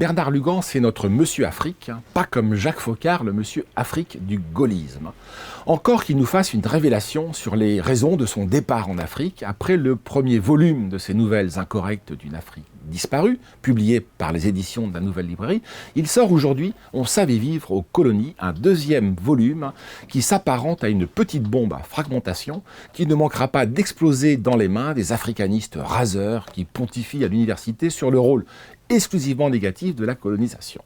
Bernard Lugan, c'est notre Monsieur Afrique, hein, pas comme Jacques Faucard, le Monsieur Afrique du gaullisme. Encore qu'il nous fasse une révélation sur les raisons de son départ en Afrique, après le premier volume de ses nouvelles incorrectes d'une Afrique disparue, publié par les éditions de la Nouvelle Librairie, il sort aujourd'hui « On savait vivre aux colonies », un deuxième volume qui s'apparente à une petite bombe à fragmentation qui ne manquera pas d'exploser dans les mains des africanistes raseurs qui pontifient à l'université sur le rôle exclusivement négatif de la colonisation.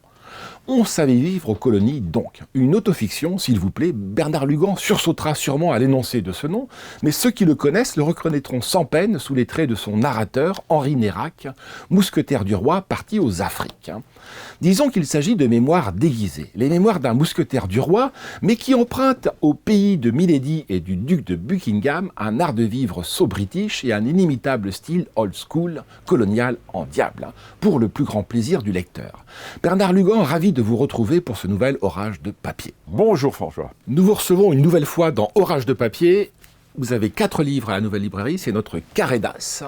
On savait vivre aux colonies donc. Une autofiction, s'il vous plaît. Bernard Lugan sursautera sûrement à l'énoncé de ce nom, mais ceux qui le connaissent le reconnaîtront sans peine sous les traits de son narrateur, Henri Nérac, mousquetaire du roi parti aux Afriques. Disons qu'il s'agit de mémoires déguisées, les mémoires d'un mousquetaire du roi, mais qui empruntent au pays de Milady et du duc de Buckingham un art de vivre so-british et un inimitable style old school, colonial en diable, pour le plus grand plaisir du lecteur. Bernard Lugan, ravi de vous retrouver pour ce nouvel Orage de papier. Bonjour François. Nous vous recevons une nouvelle fois dans Orage de papier. Vous avez 4 livres à la Nouvelle Librairie, c'est notre carré d'as.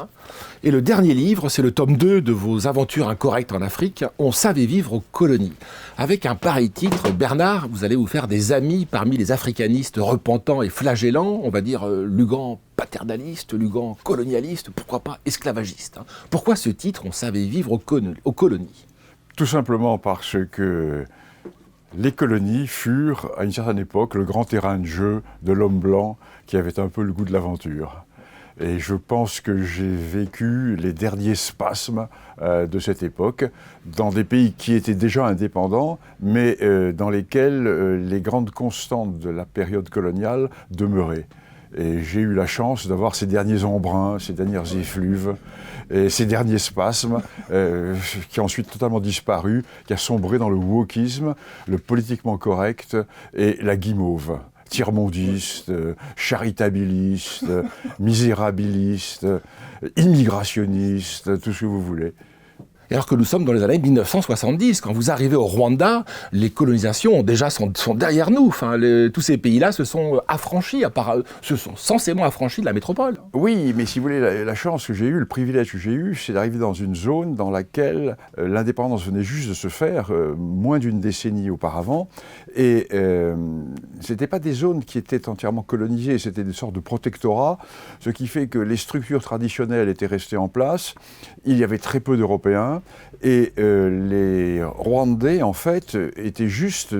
Et le dernier livre, c'est le tome 2 de vos aventures incorrectes en Afrique, On savait vivre aux colonies. Avec un pareil titre, Bernard, vous allez vous faire des amis parmi les africanistes repentants et flagellants, on va dire Lugan paternaliste, Lugan colonialiste, pourquoi pas esclavagiste. Pourquoi ce titre, On savait vivre aux colonies ? Tout simplement parce que les colonies furent, à une certaine époque, le grand terrain de jeu de l'homme blanc qui avait un peu le goût de l'aventure. Et je pense que j'ai vécu les derniers spasmes de cette époque dans des pays qui étaient déjà indépendants, mais dans lesquels les grandes constantes de la période coloniale demeuraient. Et j'ai eu la chance d'avoir ces derniers embruns, ces dernières effluves, et ces derniers spasmes qui ont ensuite totalement disparu, qui a sombré dans le wokisme, le politiquement correct et la guimauve. Tiers-mondiste, charitabiliste, misérabiliste, immigrationniste, tout ce que vous voulez. Alors que nous sommes dans les années 1970, quand vous arrivez au Rwanda, les colonisations déjà sont derrière nous. Enfin, tous ces pays-là se sont affranchis, se sont censément affranchis de la métropole. Oui, mais si vous voulez, la chance que j'ai eue, le privilège que j'ai eu, c'est d'arriver dans une zone dans laquelle l'indépendance venait juste de se faire, moins d'une décennie auparavant. Et ce n'étaient pas des zones qui étaient entièrement colonisées, c'était des sortes de protectorats, ce qui fait que les structures traditionnelles étaient restées en place. Il y avait très peu d'Européens. Et les Rwandais, en fait, étaient juste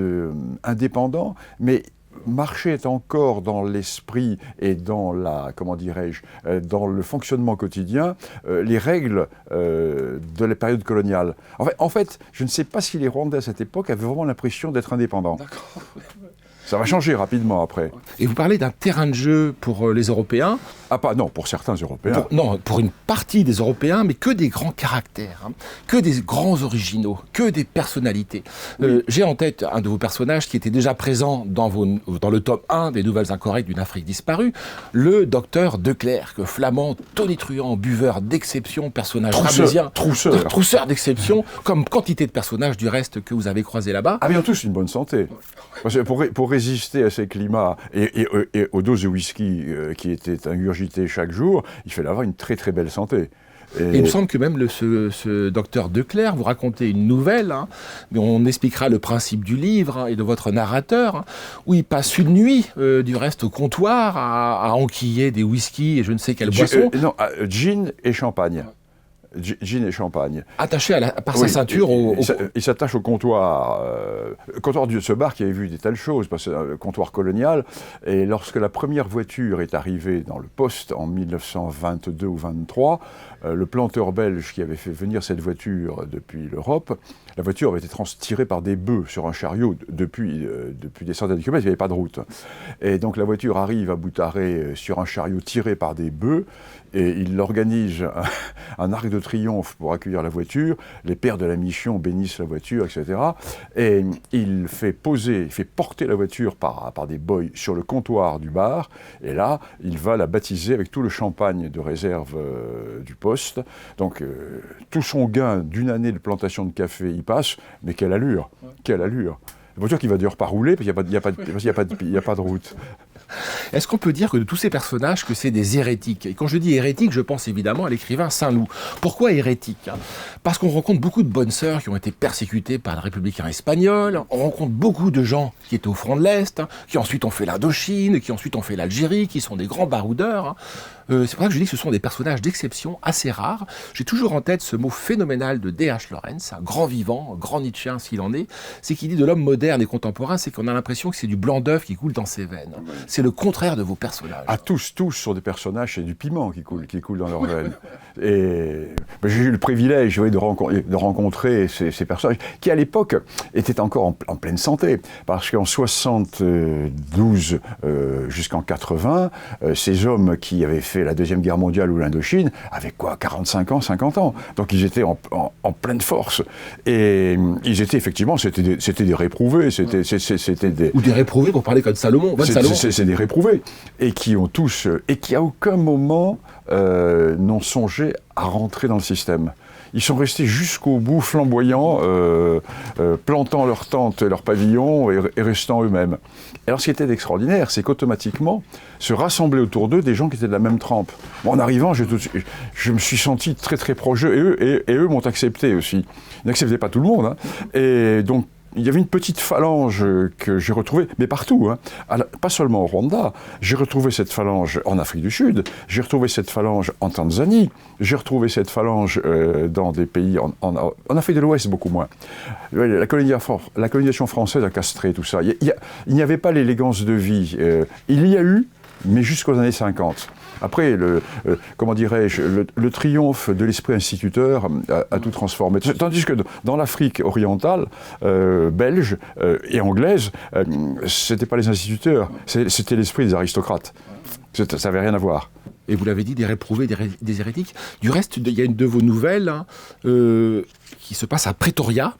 indépendants, mais marchaient encore dans l'esprit et dans dans le fonctionnement quotidien, les règles de la période coloniale. En fait, je ne sais pas si les Rwandais à cette époque avaient vraiment l'impression d'être indépendants. D'accord. Ça va changer rapidement après. Et vous parlez d'un terrain de jeu pour les Européens. Non, pour certains Européens. Pour une partie des Européens, mais que des grands caractères, hein, que des grands originaux, que des personnalités. Oui. J'ai en tête un de vos personnages qui était déjà présent dans le tome 1 des Nouvelles Incorrectes d'une Afrique disparue, le docteur De Clercq, flamand, tonitruant, buveur d'exception, personnage rabésien, trousseur d'exception, comme quantité de personnages du reste que vous avez croisés là-bas. Ah, mais ils ont tous une bonne santé. Parce que pour résister à ces climats et aux doses de whisky qui étaient ingurgitées chaque jour, il fallait avoir une très très belle santé. Et il me semble que même ce docteur De Clercq, vous racontez une nouvelle, hein, mais on expliquera le principe du livre hein, et de votre narrateur, hein, où il passe une nuit, du reste au comptoir, à enquiller des whiskies et je ne sais quelle boisson. Gin et champagne. Gin et champagne. Attaché par sa ceinture il s'attache au comptoir. Le comptoir de ce bar qui avait vu des telles choses, parce que c'est un comptoir colonial. Et lorsque la première voiture est arrivée dans le poste en 1922 ou 23, le planteur belge qui avait fait venir cette voiture depuis l'Europe, la voiture avait été tirée par des bœufs sur un chariot depuis des centaines de kilomètres, il n'y avait pas de route. Et donc la voiture arrive à Boutaré sur un chariot tiré par des bœufs, et il organise un arc de triomphe pour accueillir la voiture, les pères de la mission bénissent la voiture, etc. Et il fait porter la voiture par des boys sur le comptoir du bar, et là, il va la baptiser avec tout le champagne de réserve du poste. Donc, tout son gain d'une année de plantation de café y passe, mais quelle allure, quelle allure. La voiture qui va d'ailleurs pas rouler, parce qu'il n'y a pas de route. Est-ce qu'on peut dire que de tous ces personnages, que c'est des hérétiques? Et quand je dis hérétiques, je pense évidemment à l'écrivain Saint-Loup. Pourquoi hérétique? Parce qu'on rencontre beaucoup de bonnes sœurs qui ont été persécutées par les républicains espagnols, on rencontre beaucoup de gens qui étaient au front de l'Est, qui ensuite ont fait l'Indochine, qui ensuite ont fait l'Algérie, qui sont des grands baroudeurs. C'est pour ça que je dis que ce sont des personnages d'exception assez rares. J'ai toujours en tête ce mot phénoménal de D.H. Lawrence, un grand vivant, un grand Nietzschéen s'il en est, c'est qu'il dit de l'homme moderne et contemporain, c'est qu'on a l'impression que c'est du blanc d'œuf qui coule dans ses veines. C'est le contraire de vos personnages. Ah, tous sont des personnages, c'est du piment qui coule dans leurs veines. Et j'ai eu le privilège de rencontrer ces personnages qui, à l'époque, étaient encore en pleine santé. Parce qu'en 72 jusqu'en 80, ces hommes qui avaient fait la Deuxième Guerre mondiale ou l'Indochine avaient quoi, 45 ans, 50 ans. Donc ils étaient en pleine force. Et ils étaient effectivement, c'était des réprouvés. C'était des... Ou des réprouvés pour parler comme Salomon. C'est des réprouvés. Et qui ont tous... Et qui à aucun moment n'ont songé à rentrer dans le système. Ils sont restés jusqu'au bout flamboyants, plantant leur tente, leur pavillon et restant eux-mêmes. Alors ce qui était extraordinaire, c'est qu'automatiquement se rassemblaient autour d'eux des gens qui étaient de la même trempe. Bon, en arrivant, je me suis senti très très proche d'eux et eux m'ont accepté aussi. Ils n'acceptaient pas tout le monde. Hein. Et donc il y avait une petite phalange que j'ai retrouvée, mais partout, hein. Pas seulement au Rwanda. J'ai retrouvé cette phalange en Afrique du Sud, j'ai retrouvé cette phalange en Tanzanie, j'ai retrouvé cette phalange dans des pays en Afrique de l'Ouest, beaucoup moins. La colonisation française a castré tout ça. Il n'y avait pas l'élégance de vie. Il y a eu, mais jusqu'aux années 50. Après, comment dirais-je, le triomphe de l'esprit instituteur a tout transformé. Tandis que dans l'Afrique orientale, belge et anglaise, c'était pas les instituteurs, c'était l'esprit des aristocrates. Ça n'avait rien à voir. Et vous l'avez dit, des réprouvés, des hérétiques. Du reste, il y a une de vos nouvelles hein, qui se passe à Pretoria,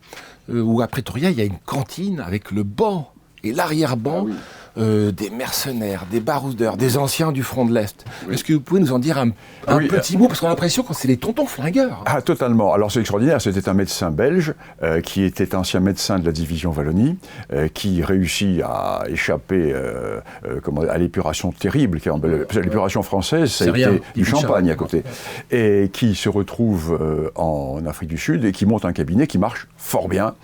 où à Pretoria, il y a une cantine avec le banc et l'arrière-banc. Ah oui. Des mercenaires, des baroudeurs, des anciens du front de l'Est. Oui. Est-ce que vous pouvez nous en dire un petit mot? Parce qu'on a l'impression que c'est les tontons flingueurs. Ah, totalement. Alors c'est extraordinaire, c'était un médecin belge qui était ancien médecin de la division Wallonie, qui réussit à échapper à l'épuration terrible. L'épuration française, ça a été du champagne à côté. Et qui se retrouve en Afrique du Sud et qui monte un cabinet qui marche fort bien.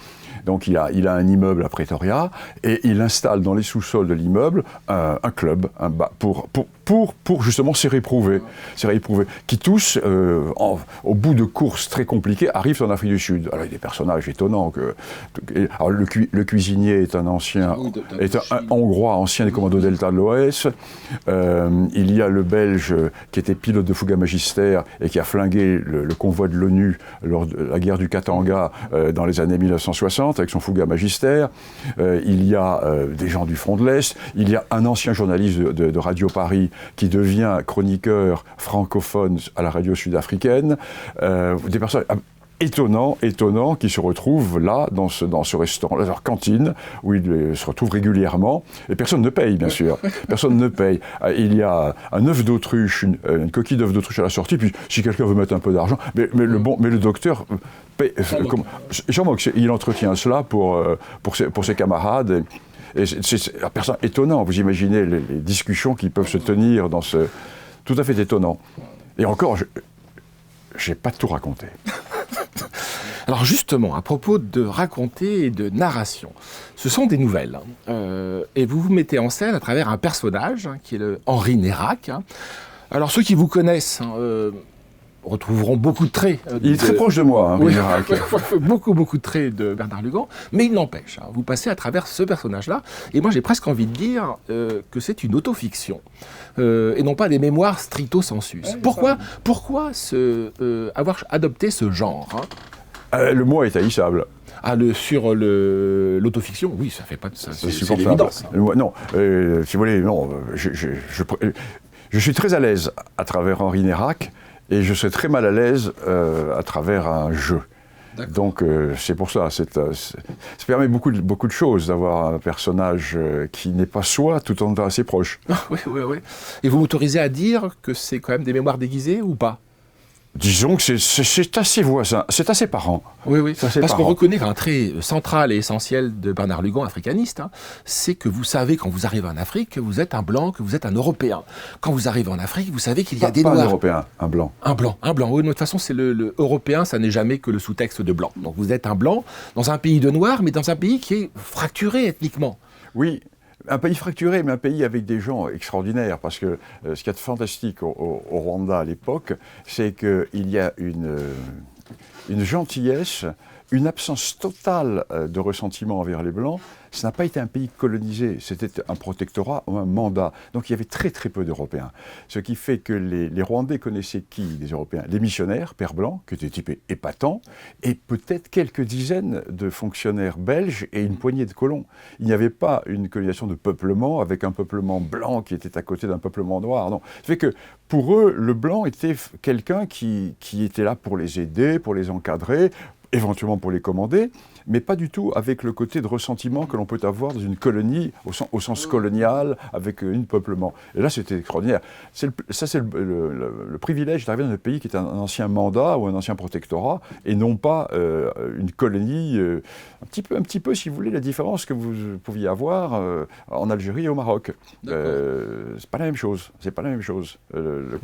Donc il a un immeuble à Pretoria et il installe dans les sous-sols de l'immeuble un club pour justement ces réprouvés, qui tous, au bout de courses très compliquées, arrivent en Afrique du Sud. Alors il y a des personnages étonnants. Alors, le cuisinier est un Hongrois, ancien des commandos Delta de l'OS. Il y a le Belge qui était pilote de Fouga Magistère et qui a flingué le convoi de l'ONU lors de la guerre du Katanga dans les années 1960 avec son Fouga Magistère. Il y a des gens du front de l'Est. Il y a un ancien journaliste de Radio Paris qui devient chroniqueur francophone à la radio sud-africaine. Des personnes étonnants qui se retrouvent là, dans ce restaurant, leur cantine, où ils se retrouvent régulièrement. Et personne ne paye, bien sûr. Personne ne paye. Il y a un œuf d'autruche, une coquille d'œuf d'autruche à la sortie, puis si quelqu'un veut mettre un peu d'argent, mais le docteur paye. Il entretient cela pour ses camarades. Et c'est une personne étonnant. Vous imaginez les discussions qui peuvent se tenir dans ce... Tout à fait étonnant. Et encore, je n'ai pas tout raconté. Alors justement, à propos de raconter et de narration, ce sont des nouvelles. Et vous vous mettez en scène à travers un personnage, qui est le Henri Nérac. Alors ceux qui vous connaissent... retrouveront beaucoup de traits. Il est très proche de moi, hein, oui, beaucoup de traits de Bernard Lugan, mais il n'empêche, vous passez à travers ce personnage-là, et moi j'ai presque envie de dire que c'est une autofiction, et non pas des mémoires stricto sensu. Pourquoi avoir adopté ce genre Le mot est haïssable. Sur l'autofiction, oui, ça fait pas de ça. C'est l'évidence. Non, si vous voulez, non, je suis très à l'aise à travers Henri Nérac, et je serais très mal à l'aise à travers un jeu. Donc c'est pour ça, ça permet beaucoup de choses d'avoir un personnage qui n'est pas soi tout en étant assez proche. Oui. Et vous m'autorisez à dire que c'est quand même des mémoires déguisées ou pas ? Disons que c'est assez voisin, c'est assez parent. Oui. Ça, Parce qu'on reconnaît qu'un trait central et essentiel de Bernard Lugan, africaniste, c'est que vous savez, quand vous arrivez en Afrique, que vous êtes un blanc, que vous êtes un Européen. Quand vous arrivez en Afrique, vous savez qu'il y a des Noirs. Pas un Européen, un blanc. Un blanc. Oui, de toute façon, c'est le Européen, ça n'est jamais que le sous-texte de blanc. Donc vous êtes un blanc dans un pays de Noirs, mais dans un pays qui est fracturé ethniquement. Oui. Un pays fracturé, mais un pays avec des gens extraordinaires, parce que ce qu'il y a de fantastique au Rwanda à l'époque, c'est qu'il y a une gentillesse, une absence totale de ressentiment envers les Blancs. Ça n'a pas été un pays colonisé, c'était un protectorat ou un mandat. Donc il y avait très très peu d'Européens. Ce qui fait que les Rwandais connaissaient qui, les Européens? Les missionnaires, pères blancs, qui étaient typés épatants, et peut-être quelques dizaines de fonctionnaires belges et une poignée de colons. Il n'y avait pas une colonisation de peuplement avec un peuplement blanc qui était à côté d'un peuplement noir. Non. Ça fait que pour eux, le blanc était quelqu'un qui était là pour les aider, pour les encadrer, éventuellement pour les commander, mais pas du tout avec le côté de ressentiment que l'on peut avoir dans une colonie au sens colonial, avec un peuplement. Et là, c'était extraordinaire. C'est le privilège d'arriver dans un pays qui est un ancien mandat ou un ancien protectorat, et non pas une colonie, un petit peu, si vous voulez, la différence que vous pouviez avoir en Algérie et au Maroc. C'est pas la même chose. C'est pas la même chose. Il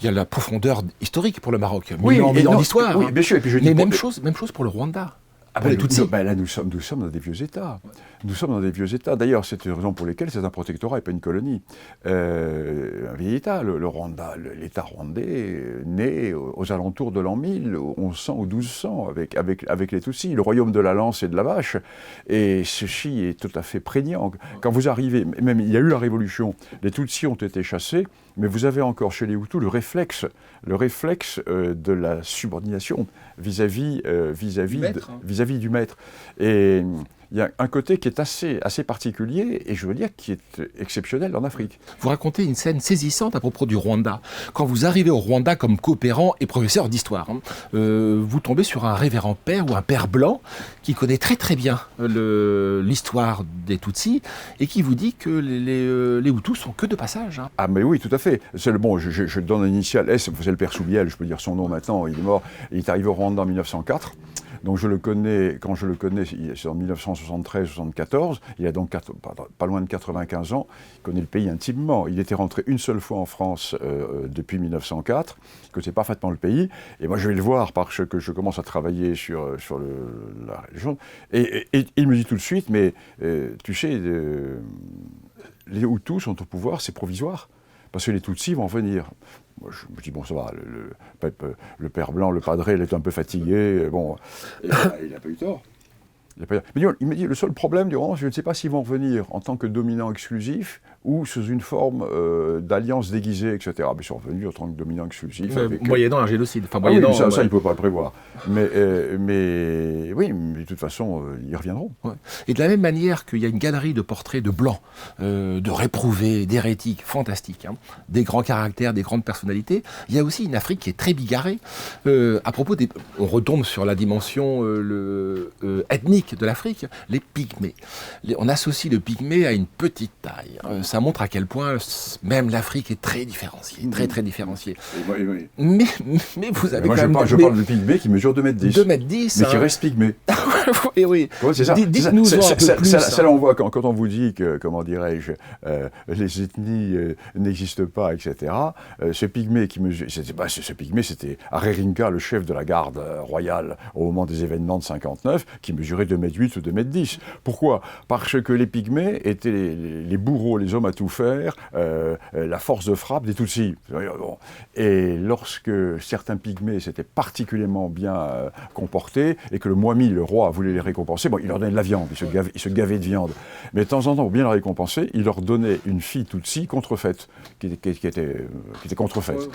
y a la profondeur historique pour le Maroc, oui, mais dans l'histoire. Oui, bien sûr. Et puis mais même chose pour le Rwanda. Là, nous sommes dans des vieux États. Nous sommes dans des vieux États. D'ailleurs, c'est une raison pour laquelle c'est un protectorat et pas une colonie. Un vieil État, le Rwanda, l'État rwandais, né aux alentours de l'an 1000, 1100 ou 1200, avec les Tutsis, le royaume de la lance et de la vache. Et ceci est tout à fait prégnant. Quand vous arrivez, même il y a eu la révolution, les Tutsis ont été chassés, mais vous avez encore chez les Hutus le réflexe de la subordination vis-à-vis du maître. Et il y a un côté qui est assez particulier, et je veux dire qui est exceptionnel en Afrique. Vous racontez une scène saisissante à propos du Rwanda. Quand vous arrivez au Rwanda comme coopérant et professeur d'histoire, vous tombez sur un révérend père ou un père blanc qui connaît très très bien l'histoire des Tutsis et qui vous dit que les Hutus sont que de passage. Ah mais oui, tout à fait. Je donne un initial S, c'est le père Soubiel, je peux dire son nom maintenant, il est mort. Il est arrivé au Rwanda en 1904. Donc quand je le connais, c'est en 1973-74, il a donc pas loin de 95 ans, il connaît le pays intimement. Il était rentré une seule fois en France depuis 1904, il connaissait parfaitement le pays, et moi je vais le voir parce que je commence à travailler sur la région, et il me dit tout de suite, mais tu sais, les Hutus sont au pouvoir, c'est provisoire, parce que les Tutsis vont venir. Moi, je me dis, bon, ça va, le père blanc, le padré, il est un peu fatigué, bon, il n'a pas eu tort. Mais il me dit, le seul problème, je ne sais pas s'ils vont revenir en tant que dominant exclusif ou sous une forme d'alliance déguisée, etc. Mais ils sont revenus en tant que dominant exclusif. Moyennant un génocide. Ça, il ne peut pas le prévoir. Mais de toute façon, ils reviendront. Ouais. Et de la même manière qu'il y a une galerie de portraits de blancs, de réprouvés, d'hérétiques, fantastiques, des grands caractères, des grandes personnalités, il y a aussi une Afrique qui est très bigarrée. À propos on retombe sur la dimension ethnique de l'Afrique, les pygmées. On associe le pygmée à une petite taille. Ça montre à quel point même l'Afrique est très différenciée, très très différenciée. Oui. Mais vous avez je parle de pygmée qui mesure 2,10 m. 2,10 m. Mais qui reste pygmée. Oui. Ouais, c'est ça. Dites-nous un peu plus. Ça, on voit quand on vous dit que, comment dirais-je, les ethnies n'existent pas, etc. Ce pygmée qui mesure, ce pygmée, c'était Arerinka, le chef de la garde royale au moment des événements de 59, qui mesurait 2,8 m ou 2,10 m. Pourquoi? Parce que les pygmées étaient les bourreaux, les hommes à tout faire, la force de frappe des Tutsis. Et lorsque certains pygmées s'étaient particulièrement bien comportés et que le Mwami, le roi, voulait les récompenser, il leur donnait de la viande, il se gavait de viande. Mais de temps en temps, pour bien la récompenser, il leur donnait une fille Tutsi contrefaite, qui était contrefaite,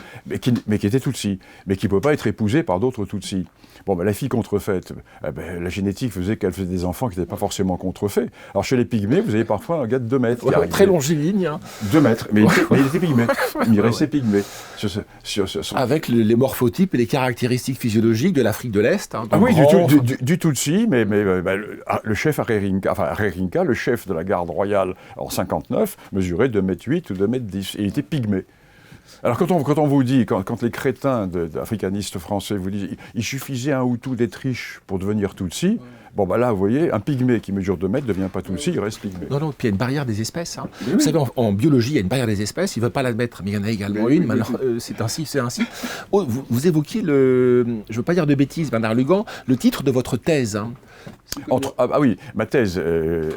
mais qui était Tutsi, mais qui ne peut pas être épousée par d'autres Tutsis. La fille contrefaite, la génétique faisait qu'elle faisait des enfants qui n'étaient pas forcément contrefaits. Alors chez les pygmées, vous avez parfois un gars de 2 mètres. Très longiligne. 2 mètres, mais il était pygmée. Il restait pygmée. Avec les morphotypes et les caractéristiques physiologiques de l'Afrique de l'Est. Du Tutsi, mais le chef Arerinka, le chef de la garde royale en 59, mesurait 2,8 m ou 2,10 m. Et il était pygmée. Alors quand on vous dit, quand les crétins africanistes français vous disent il suffisait un Hutu d'être riche pour devenir Tutsi, bon bah là vous voyez, un pygmée qui mesure 2 mètres ne devient pas Tutsi, il reste pygmée. Non, puis il y a une barrière des espèces. Hein. Oui. Vous savez, en biologie, il y a une barrière des espèces, il ne veut pas l'admettre, mais il y en a également une. Maintenant, c'est ainsi. Oh, vous évoquiez je ne veux pas dire de bêtises, Bernard Lugan, le titre de votre thèse. Hein. Oui, ma thèse,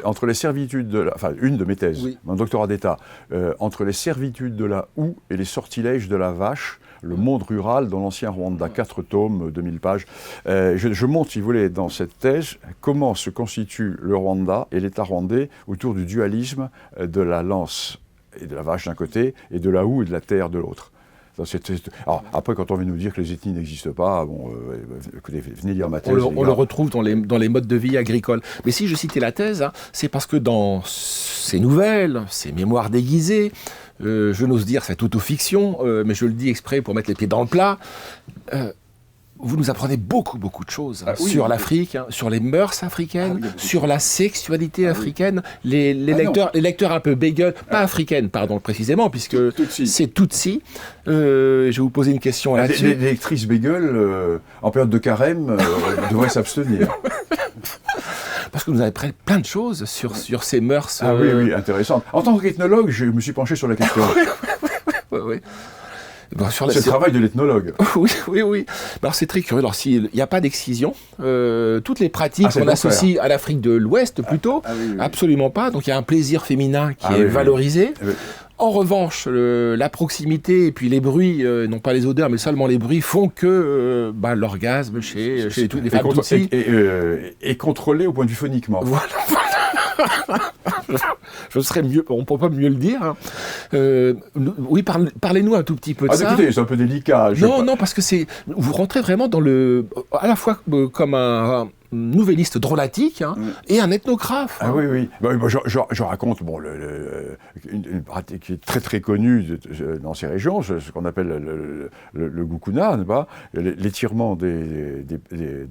entre les servitudes de la... Enfin, une de mes thèses, mon doctorat d'État, entre les servitudes de la houe et les sortilèges de la vache, le monde rural dans l'ancien Rwanda, 4 tomes, 2000 pages. Je montre, si vous voulez, dans cette thèse, comment se constitue le Rwanda et l'État rwandais autour du dualisme de la lance et de la vache d'un côté, et de la houe et de la terre de l'autre. Alors, après, quand on vient nous dire que les ethnies n'existent pas, écoutez, venez lire ma thèse. On le retrouve dans les modes de vie agricoles. Mais si je citais la thèse, hein, c'est parce que dans ces nouvelles, ces mémoires déguisées, je n'ose dire cette autofiction, mais je le dis exprès pour mettre les pieds dans le plat, vous nous apprenez beaucoup de choses sur l'Afrique, hein, sur les mœurs africaines, sur la sexualité africaine. Les lecteurs un peu bagel, pas africaines, pardon, précisément, puisque c'est Tutsi. Je vais vous poser une question là-dessus. Les lectrices bagel, en période de carême, devraient s'abstenir. Parce que vous avez plein de choses sur ces mœurs. Oui, intéressant. En tant qu'ethnologue, je me suis penché sur la question. Oui. C'est le travail de l'ethnologue. Oui. Alors c'est très curieux. Alors s'il n'y a pas d'excision, toutes les pratiques qu'on associe à l'Afrique de l'Ouest plutôt, absolument pas. Donc il y a un plaisir féminin qui est valorisé. Oui. En revanche, la proximité et puis les bruits, non pas les odeurs, mais seulement les bruits, font que l'orgasme chez toutes les femmes Tutsi est contrôlé au point de vue phoniquement. Voilà. Je serais mieux, on ne peut pas mieux le dire. Hein. Oui, parlez-nous un tout petit peu de ça. Écoutez, c'est un peu délicat. Non, parce que vous rentrez vraiment dans à la fois comme un nouvelliste drôlatique et un ethnographe. Oui. Je raconte une pratique qui est très très connue dans ces régions, ce qu'on appelle le gukuna, n'est-ce pas, l'étirement des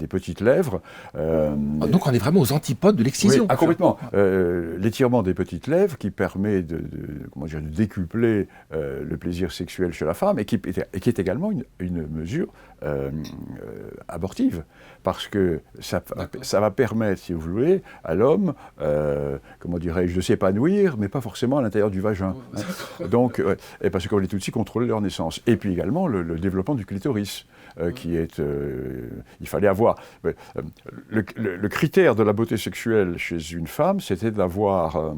petites lèvres. Donc on est vraiment aux antipodes de l'excision. Oui, complètement. L'étirement des petites lèvres qui permet de décupler le plaisir sexuel chez la femme et qui est également une mesure abortive, parce que ça va permettre, si vous voulez, à l'homme, de s'épanouir, mais pas forcément à l'intérieur du vagin. Donc, et parce que les Tutsis contrôlaient leur naissance. Et puis également le développement du clitoris, qui est... il fallait avoir... le critère de la beauté sexuelle chez une femme, c'était d'avoir,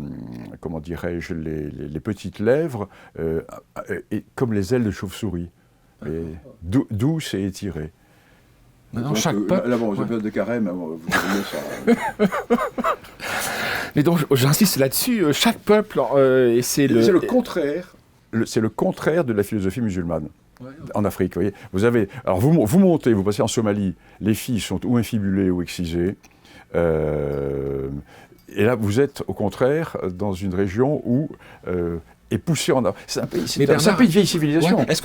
les petites lèvres comme les ailes de chauve-souris. Douce et étirée. Dans chaque peuple. Là, bon, période de carême, vous voyez ça. Mais donc, j'insiste là-dessus, chaque peuple, et c'est le contraire. C'est le contraire de la philosophie musulmane. En Afrique, vous voyez. Alors, vous montez, vous passez en Somalie, les filles sont ou infibulées ou excisées. Et là, vous êtes, au contraire, dans une région où... et poussé en avant. C'est un pays de vieille civilisation. Ouais, est-ce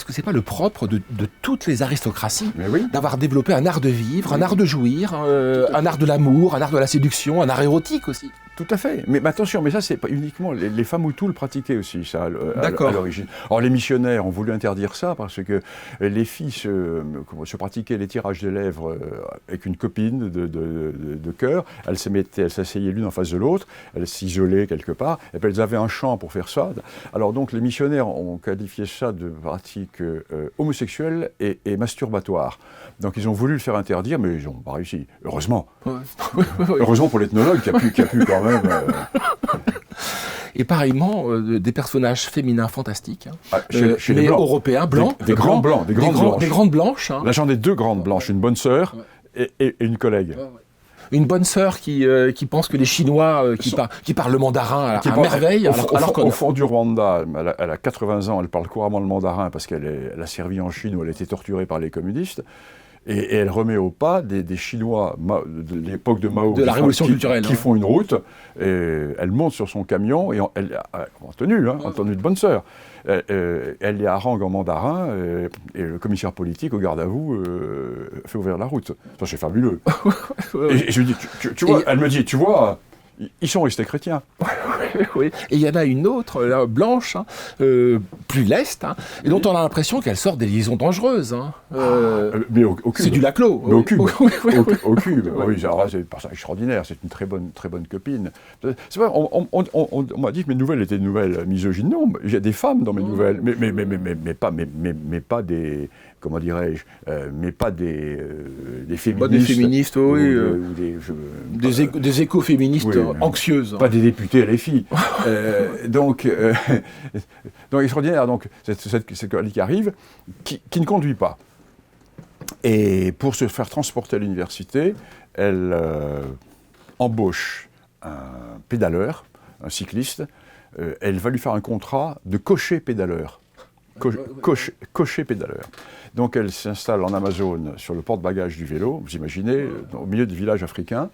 que c'est pas le propre de toutes les aristocraties d'avoir développé un art de vivre, un art de jouir, un art de l'amour, un art de la séduction, un art érotique aussi? Tout à fait. Mais attention, ça c'est pas uniquement les femmes Hutus le pratiquaient aussi, ça, à l'origine. Alors les missionnaires ont voulu interdire ça parce que les filles se pratiquaient les tirages des lèvres avec une copine de cœur. Elles s'asseyaient l'une en face de l'autre, elles s'isolaient quelque part, et puis elles avaient un champ pour faire ça. Alors donc les missionnaires ont qualifié ça de pratique homosexuelle et masturbatoire. Donc ils ont voulu le faire interdire, mais ils n'ont pas réussi. Heureusement. Heureusement pour l'ethnologue qui a pu quand même... Et pareillement, des personnages féminins fantastiques, chez les blancs. Européens, blancs. Des grands blancs, des grandes blanches. Hein. Là, j'en ai 2 grandes blanches, une bonne sœur et une collègue. Une bonne sœur qui pense que les Chinois qui parlent le mandarin à merveille. Au fond du Rwanda, elle a 80 ans, elle parle couramment le mandarin parce qu'elle a servi en Chine où elle a été torturée par les communistes. Et elle remet au pas des Chinois de l'époque de Mao, de la révolution culturelle, qui font une route, et elle monte sur son camion, et en tenue de bonne sœur. Elle les harangue en mandarin, et le commissaire politique, au garde à vous, fait ouvrir la route. Ça, c'est fabuleux. Et je lui dis, tu vois, elle me dit, tu vois, ils sont restés chrétiens. Oui. Et il y en a une autre, là, blanche, hein, plus leste, hein, et dont on a l'impression qu'elle sort des liaisons dangereuses. Hein. Mais au cube. C'est du Laclos. Mais au cube. Oui. Au cube. Oui, c'est un personnage extraordinaire. C'est une très bonne copine. C'est vrai, on m'a dit que mes nouvelles étaient des nouvelles misogynes. Non, il y a des femmes dans mes nouvelles, mais pas des... Comment dirais-je, mais pas des féministes. Pas des féministes, oui. Ou des écoféministes anxieuses. Pas des députés LFI. Donc, extraordinaire. Donc, cette Coralie qui arrive, qui ne conduit pas. Et pour se faire transporter à l'université, elle embauche un pédaleur, un cycliste. Elle va lui faire un contrat de cocher-pédaleur. Cocher-pédaleur. Donc elle s'installe en Amazone sur le porte-bagages du vélo, vous imaginez, au milieu du village africain,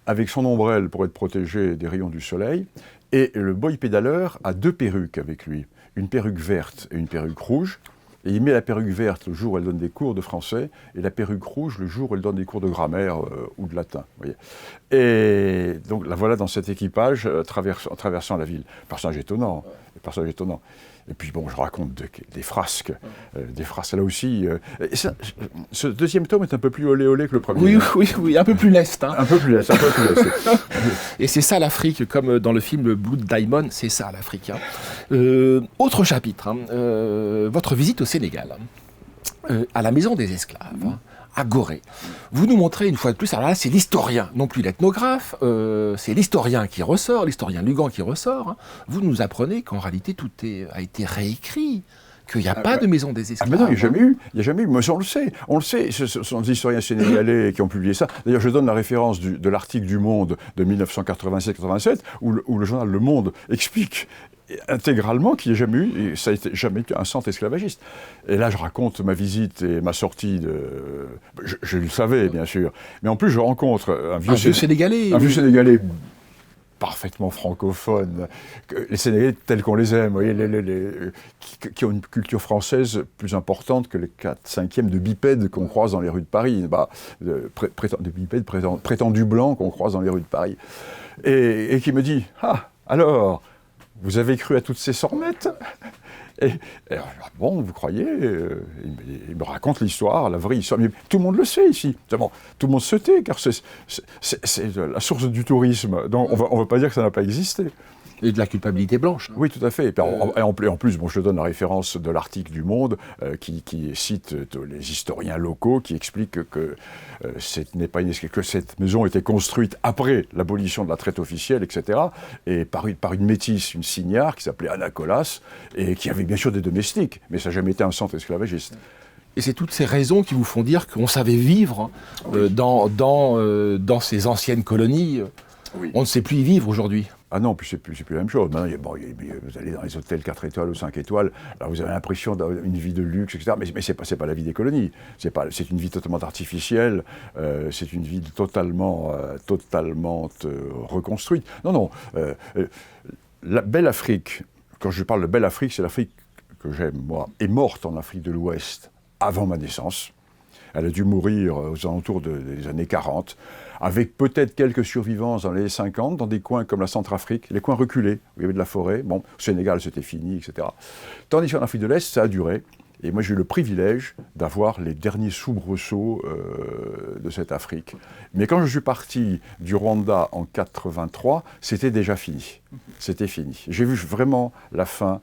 avec son ombrelle pour être protégé des rayons du soleil. Et le boy pédaleur a 2 perruques avec lui, une perruque verte et une perruque rouge. Et il met la perruque verte le jour où elle donne des cours de français, et la perruque rouge le jour où elle donne des cours de grammaire ou de latin. Voyez. Et donc la voilà dans cet équipage traversant la ville. Personnage étonnant. Et puis bon, je raconte des frasques, là aussi. Ce deuxième tome est un peu plus olé-olé que le premier. Oui, un peu plus leste. Hein. Un peu plus leste. Et c'est ça l'Afrique, comme dans le film Blood Diamond, c'est ça l'Afrique. Hein. Autre chapitre, hein, votre visite au Sénégal, à la Maison des Esclaves. Hein, à Gorée. Vous nous montrez une fois de plus, alors là c'est l'historien, non plus l'ethnographe, c'est l'historien qui ressort, l'historien Lugan qui ressort. Hein. Vous nous apprenez qu'en réalité tout a été réécrit, qu'il n'y a pas de Maison des Esclaves. Mais non, il n'y a jamais eu, mais on le sait, ce sont des historiens sénégalais qui ont publié ça. D'ailleurs, je donne la référence de l'article du Monde de 1987, où le journal Le Monde explique intégralement qu'il n'y a jamais eu, et ça n'a jamais été un centre esclavagiste. Et là, je raconte ma visite et ma sortie de... Je le savais, bien sûr. Mais en plus, je rencontre un vieux Sénégalais. Un vieux Sénégalais parfaitement francophone, les Sénégalais tels qu'on les aime, vous voyez, qui ont une culture française plus importante que les 4/5e de bipèdes qu'on croise dans les rues de Paris, de bipèdes prétendus blancs qu'on croise dans les rues de Paris. Et qui me dit « Ah, alors, vous avez cru à toutes ces sornettes ?» Et bon, vous croyez il me raconte l'histoire, la vraie histoire. Mais tout le monde le sait ici. Bon, tout le monde se tait, car c'est la source du tourisme. Donc on ne va pas dire que ça n'a pas existé. Et de la culpabilité blanche. Hein. Oui, tout à fait. Et en plus, bon, je donne la référence de l'article du Monde qui cite les historiens locaux qui expliquent que que cette maison était construite après l'abolition de la traite officielle, etc. Et par une métisse, une signare qui s'appelait Anna Colas et qui avait bien sûr des domestiques, mais ça n'a jamais été un centre esclavagiste. Et c'est toutes ces raisons qui vous font dire qu'on savait vivre dans ces anciennes colonies. Oui. On ne sait plus y vivre aujourd'hui. Ah non, puis c'est plus la même chose. Maintenant, vous allez dans les hôtels 4 étoiles ou 5 étoiles, alors vous avez l'impression d'avoir une vie de luxe, etc. Mais c'est pas la vie des colonies. C'est une vie totalement artificielle, c'est une vie totalement reconstruite. Non, la belle Afrique, quand je parle de belle Afrique, c'est l'Afrique que j'aime, moi, est morte en Afrique de l'Ouest avant ma naissance. Elle a dû mourir aux alentours des années 40, avec peut-être quelques survivants dans les années 50, dans des coins comme la Centrafrique, les coins reculés, où il y avait de la forêt. Bon, au Sénégal, c'était fini, etc. Tandis qu'en Afrique de l'Est, ça a duré. Et moi, j'ai eu le privilège d'avoir les derniers soubresauts de cette Afrique. Mais quand je suis parti du Rwanda en 83, c'était déjà fini. C'était fini. J'ai vu vraiment la fin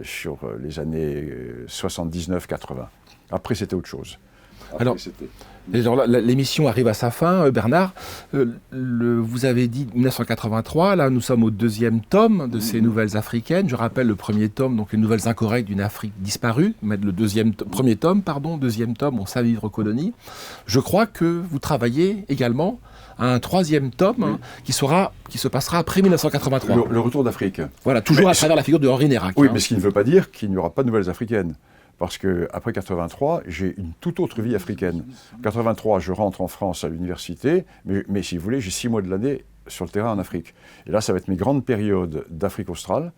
sur les années 79-80. Après, c'était autre chose. Alors l'émission arrive à sa fin, Bernard. Vous avez dit 1983, là nous sommes au 2e tome de ces nouvelles africaines. Je rappelle le premier tome, donc les nouvelles incorrectes d'une Afrique disparue. Mais le deuxième tome, on sait vivre aux colonies. Je crois que vous travaillez également à un 3e tome qui se passera après 1983. Le retour d'Afrique. Voilà, toujours à travers la figure de Henri Nérac. Oui, mais ce qui ne veut pas dire qu'il n'y aura pas de nouvelles africaines. Parce qu'après 83, j'ai une toute autre vie africaine. En 83, je rentre en France à l'université, mais si vous voulez, j'ai 6 mois de l'année sur le terrain en Afrique. Et là, ça va être mes grandes périodes d'Afrique australe,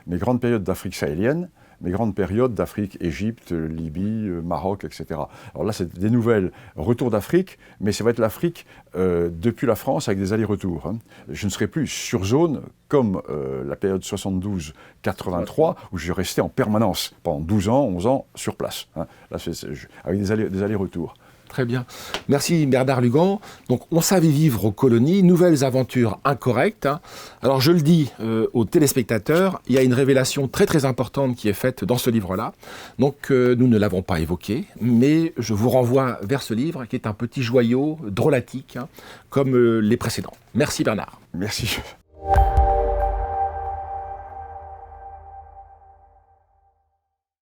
mes grandes périodes d'Afrique sahélienne, mes grandes périodes d'Afrique, Égypte, Libye, Maroc, etc. Alors là, c'est des nouvelles retour d'Afrique, mais ça va être l'Afrique depuis la France avec des allers-retours. Hein. Je ne serai plus sur zone comme la période 72-83, où je restais en permanence pendant 12 ans, 11 ans sur place. Hein. Là, avec des allers-retours. Très bien. Merci Bernard Lugan. Donc, on savait vivre aux colonies, nouvelles aventures incorrectes. Hein. Alors, je le dis aux téléspectateurs, il y a une révélation très très importante qui est faite dans ce livre-là. Donc, nous ne l'avons pas évoqué, mais je vous renvoie vers ce livre qui est un petit joyau drôlatique, hein, comme les précédents. Merci Bernard. Merci.